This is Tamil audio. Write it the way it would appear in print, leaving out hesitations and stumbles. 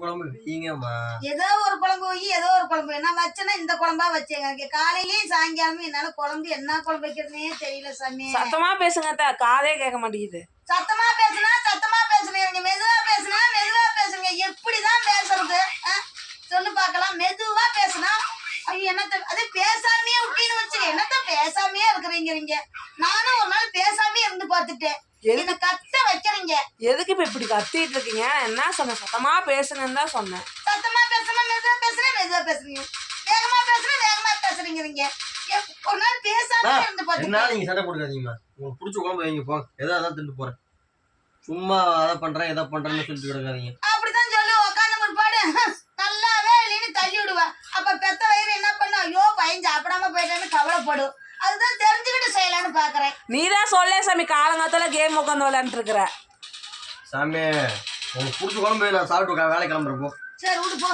குழம்பு வைங்கம்மா. ஏதோ ஒரு குழம்பு வை, ஏதோ ஒரு குழம்பு நான் வச்சேன்னா இந்த குழம்பா வச்சேங்க. காலையிலயும் சாயங்காலமும் என்னால குழம்பு என்ன குழம்பு வைக்கிறதுனே தெரியல சாமி. சத்தமா பேசுங்க அத்தை, காதே கேட்க மாட்டேங்குது. சத்தமா பேசுங்க, மெதுவா பேசுங்க. எப்படிதான் பேசுறது சொல்லு பாக்கலாம். மெதுவா பேசுனா ஐயோ என்னத்த அது பேசாமையே விட்டின்னு வச்சு என்னத்த பேசாமையே இருக்கிறீங்க. நானும் ஒரு நாள் பேசாமே இருந்து பார்த்துட்டேன். என்ன கத்த வைக்கிறீங்க. எதுக்கு இப்ப இப்படி கத்திட்டு இருக்கீங்க? என்ன சொன்னேன்? சத்தமா பேசுங்கன்னு தான் சொன்னேன். சத்தமா பேசுனா மெதுவா பேசுறீங்க. வேகமா பேசுறீங்க. ஒரு நாள் பேசாம இருந்து என்ன நீங்க சண்டை போட்டுக்காதீங்கம்மா. உங்களுக்கு பிடிச்ச குழம்பு வைங்க போங்க. எதாவது தின்னு போறேன். சும்மா அதை பண்றேன் எதை பண்றேன்னு சொல்லிட்டு கிடக்காதீங்க. அப்படிதான் சொல்லு. உட்காந்து முற்பாடு நல்லாவே இல்லைன்னு தள்ளி விடுவா. அப்ப பெத்த வயிறு என்ன பண்ண? ஐயோ பையன் சாப்பிடாம போயிட்டேன்னு கவலைப்படும். அதுதான் தெரிஞ்சுக்கிட்டு செய்யலான்னு பாக்குறேன். நீதான் சொல்ல சாமி, காலங்காத்தால கேம் உட்காந்து விளையாண்டு இருக்கிற. சாமி உங்களுக்கு பிடிச்ச குழம்பு நான் சாப்பிட்டு வேலை கிளம்புறப்போ. சரி விடு போ.